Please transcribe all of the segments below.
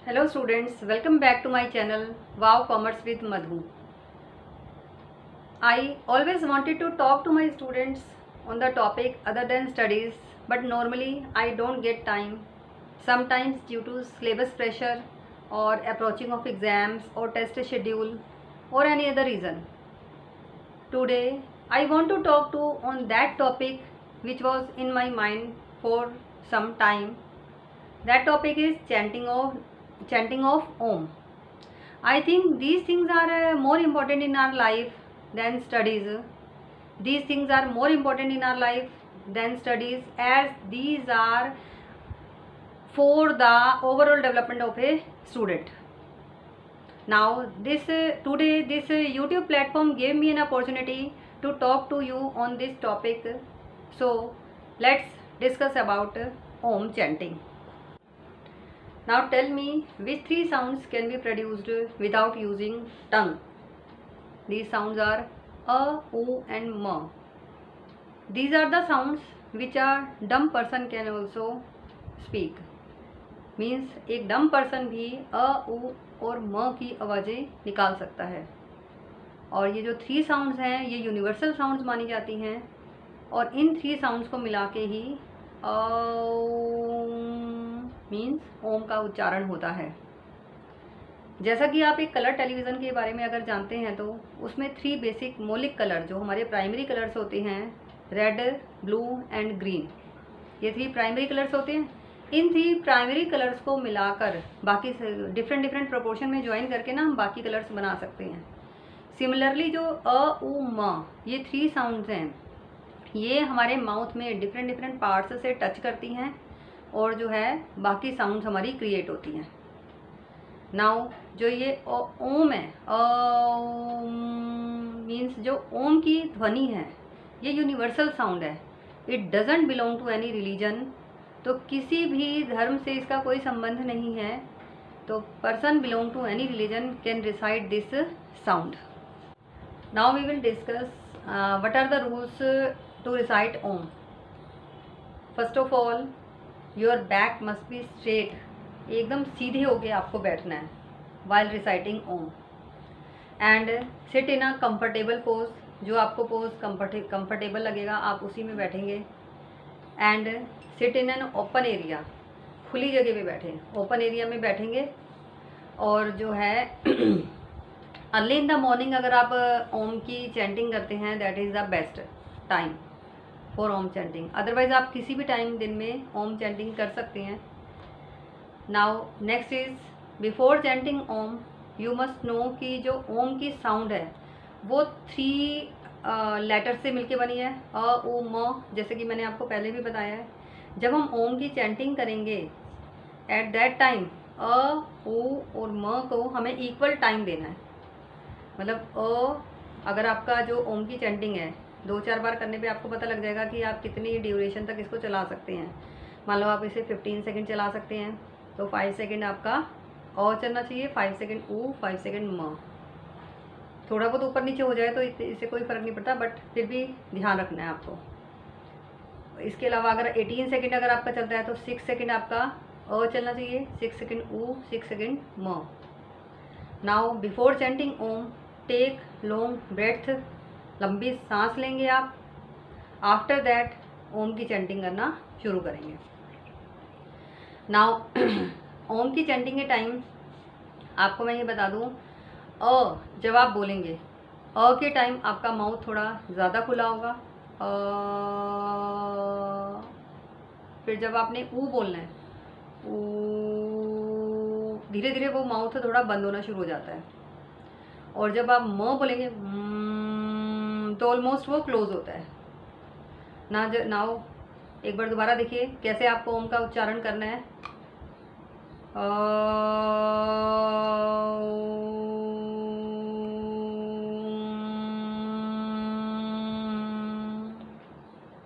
Hello students, welcome back to my channel Wow Commerce with Madhu. I always wanted to talk to my students on the topic other than studies, but normally I don't get time. Sometimes due to syllabus pressure or approaching of exams or test schedule or any other reason. Today I want to talk to on that topic which was in my mind for some time. That topic is chanting of Om. I think these things are more important in our life than studies. These things are more important in our life than studies, as these are for the overall development of a student. Now today this YouTube platform gave me an opportunity to talk to you on this topic. So let's discuss about Om chanting. Now tell me, which three sounds can be produced without using tongue? These sounds are a, u and m. These are the sounds which a dumb person can also speak. Means एक dumb person भी a, u और m की आवाज़ें निकाल सकता है. और ये जो थ्री साउंड्स हैं ये यूनिवर्सल साउंड्स मानी जाती हैं, और इन थ्री साउंड्स को मिला के ही मीन्स ओम का उच्चारण होता है. जैसा कि आप एक कलर टेलीविज़न के बारे में अगर जानते हैं तो उसमें थ्री बेसिक मौलिक कलर जो हमारे प्राइमरी कलर्स होते हैं, रेड, ब्लू एंड ग्रीन, ये थ्री प्राइमरी कलर्स होते हैं. इन थ्री प्राइमरी कलर्स को मिलाकर बाकी डिफरेंट प्रोपोर्शन में ज्वाइन करके ना हम बाकी कलर्स बना सकते हैं. सिमिलरली जो अ, उ, म ये थ्री साउंड्स हैं, ये हमारे माउथ में डिफरेंट पार्ट्स से टच करती हैं और जो है बाकी साउंड्स हमारी क्रिएट होती हैं. नाउ जो ये ओम है, मीन्स जो ओम की ध्वनि है ये यूनिवर्सल साउंड है. It doesn't belong to any religion. तो किसी भी धर्म से इसका कोई संबंध नहीं है. तो person belong to any religion can recite this sound. Now we will discuss what are the rules to recite Om. First of all, your back must be straight. एकदम सीधे होके आपको बैठना है while reciting Om. And sit in a comfortable pose. जो आपको pose comfortable लगेगा आप उसी में बैठेंगे. And sit in an open area. खुली जगह पे बैठें, ओपन एरिया में बैठेंगे. और जो है अर्ली इन द मॉर्निंग अगर आप ओम की चैंटिंग करते हैं that is the best time for Om chanting. Otherwise आप किसी भी टाइम दिन में ओम चैंटिंग कर सकते हैं. Now next is, before chanting Om you must know कि जो ओम की साउंड है वो थ्री लेटर से मिलके बनी है, अ, उ, म. जैसे कि मैंने आपको पहले भी बताया है, जब हम ओम की चैंटिंग करेंगे एट दैट टाइम अ, उ और म को हमें इक्वल टाइम देना है. मतलब अगर आपका जो ओम की चैंटिंग है 2-4 बार करने पे आपको पता लग जाएगा कि आप कितनी ड्यूरेशन तक इसको चला सकते हैं. मान लो आप इसे 15 सेकंड चला सकते हैं तो 5 सेकंड आपका अ चलना चाहिए, 5 सेकंड उ, 5 सेकंड म. थोड़ा बहुत ऊपर नीचे हो जाए तो इससे कोई फ़र्क नहीं पड़ता, बट फिर भी ध्यान रखना है आपको. इसके अलावा अगर 18 सेकंड अगर आपका चलता है तो 6 सेकंड आपका अ चलना चाहिए, 6 सेकंड उ, 6 सेकंड म. नाउ बिफोर चैंटिंग ओम टेक लॉन्ग ब्रेथ. लंबी सांस लेंगे आप. आफ्टर दैट ओम की चैंटिंग करना शुरू करेंगे. नाउ ओम की चैंटिंग के टाइम आपको मैं ये बता दूं, जब आप बोलेंगे के टाइम आपका माउथ थोड़ा ज़्यादा खुला होगा. फिर जब आपने ऊ बोलना है, धीरे धीरे वो माउथ थोड़ा बंद होना शुरू हो जाता है. और जब आप म बोलेंगे तो ऑलमोस्ट वो क्लोज होता है. नाउ एक बार दोबारा देखिए कैसे आपको ओम का उच्चारण करना है.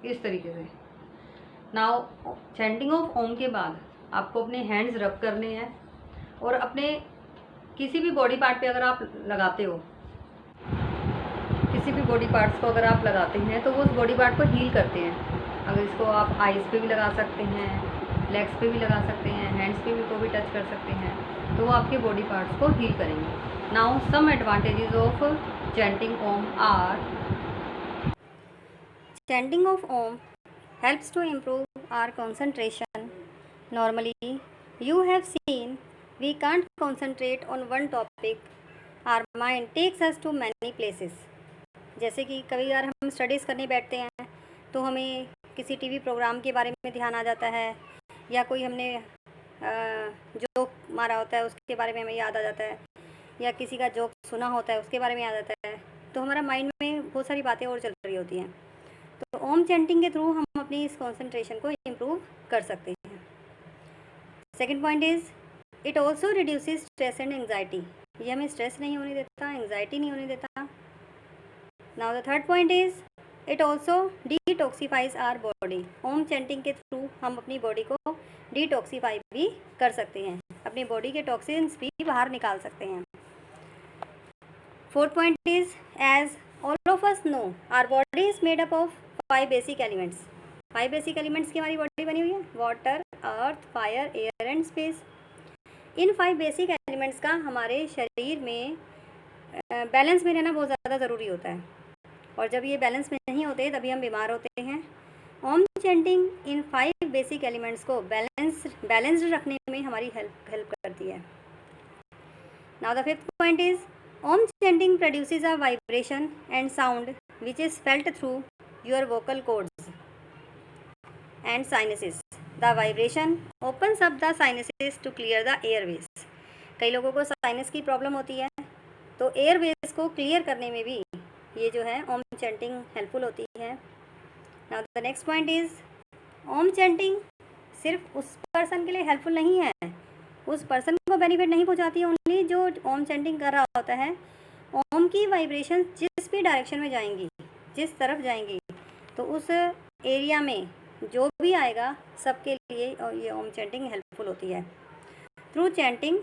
इस तरीके से. नाउ चैंटिंग ऑफ ओम के बाद आपको अपने हैंड्स रब करने हैं और अपने किसी भी बॉडी पार्ट पे अगर आप लगाते हो, किसी भी बॉडी पार्ट्स को अगर आप लगाते हैं तो वो उस बॉडी पार्ट को हील करते हैं. अगर इसको आप आइज़ पे भी लगा सकते हैं, लेग्स पे भी लगा सकते हैं, हैंड्स पे भी को भी टच कर सकते हैं, तो वो आपके बॉडी पार्ट्स को हील करेंगे। Now some advantages of chanting Om are. Chanting of Om helps to improve our concentration. Normally, you have seen we can't concentrate on one topic. Our mind takes us to many places. जैसे कि कभी बार हम studies करने बैठते हैं तो हमें किसी टीवी प्रोग्राम के बारे में ध्यान आ जाता है, या कोई हमने जोक मारा होता है उसके बारे में हमें याद आ जाता है, या किसी का जोक सुना होता है उसके बारे में याद आता है, तो हमारा माइंड में बहुत सारी बातें और चल रही होती हैं। तो ओम चैंटिंग के थ्रू हम अपनी इस कॉन्सेंट्रेशन को इम्प्रूव कर सकते हैं। Second point is it also reduces stress and anxiety. ये हमें स्ट्रेस नहीं होने देता, एंग्जाइटी नहीं होने देता। Now the third point is it also detoxifies our body. Om chanting के थ्रू हम अपनी बॉडी को डिटॉक्सीफाई भी कर सकते हैं, अपनी बॉडी के टॉक्सिन्स भी बाहर निकाल सकते हैं। Fourth point is as all of us know our body is made up of 5 basic elements. 5 basic elements की हमारी बॉडी बनी हुई है, water, earth, fire, air and space. इन 5 बेसिक एलिमेंट्स का हमारे शरीर में बैलेंस में रहना बहुत ज़्यादा ज़रूरी होता है, और जब ये बैलेंस में नहीं होते तभी हम बीमार होते हैं। ओम चैंटिंग इन 5 बेसिक एलिमेंट्स को बैलेंस्ड रखने में हमारी हेल्प करती है। Now the fifth point is Om chanting produces a vibration and sound which is felt through your vocal cords and sinuses. The vibration opens up the sinuses to clear the airways. कई लोगों को sinus की problem होती है, तो Airways को clear करने में भी ये जो है ओम चैंटिंग हेल्पफुल होती है। Now the next point is Om chanting सिर्फ उस पर्सन के लिए हेल्पफुल नहीं है, उस पर्सन को बेनिफिट नहीं पहुंचाती है ओनली जो ओम चैंटिंग कर रहा होता है। ओम की वाइब्रेशन जिस भी डायरेक्शन में जाएंगी, जिस तरफ जाएंगी, तो उस एरिया में जो भी आएगा सबके लिए ये ओम चैंटिंग हेल्पफुल होती है। Through chanting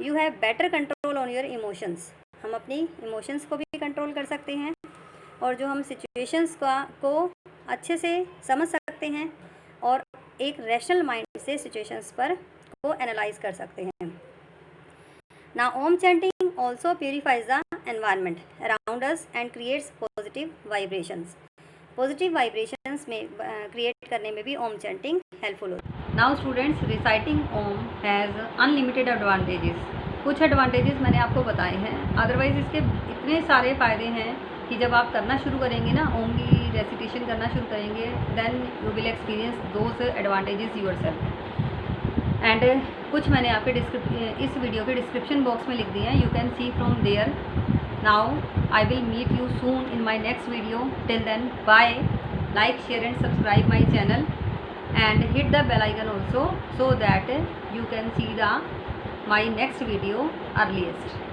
you have better control on your emotions. हम अपनी इमोशंस को भी कंट्रोल कर सकते हैं, और जो हम सिचुएशंस को अच्छे से समझ सकते हैं और एक रैशनल माइंड से सिचुएशंस पर को एनालाइज कर सकते हैं। Now Om chanting also purifies the environment around us and creates positive vibrations. Positive vibrations में क्रिएट करने में भी ओम चैंटिंग हेल्पफुल होती है। Now students, reciting Om has unlimited advantages. कुछ एडवांटेजेस मैंने आपको बताए हैं, अदरवाइज इसके इतने सारे फ़ायदे हैं कि जब आप करना शुरू करेंगे ना, ओम की रेसिटेशन करना शुरू करेंगे, then you will experience those advantages yourself. And कुछ मैंने आपके इस वीडियो के डिस्क्रिप्शन बॉक्स में लिख दिए हैं, you can see from there. Now I will meet you soon in my next video. Till then, bye. Like, share and subscribe my channel, and hit the bell icon also, so that you can see my next video earliest.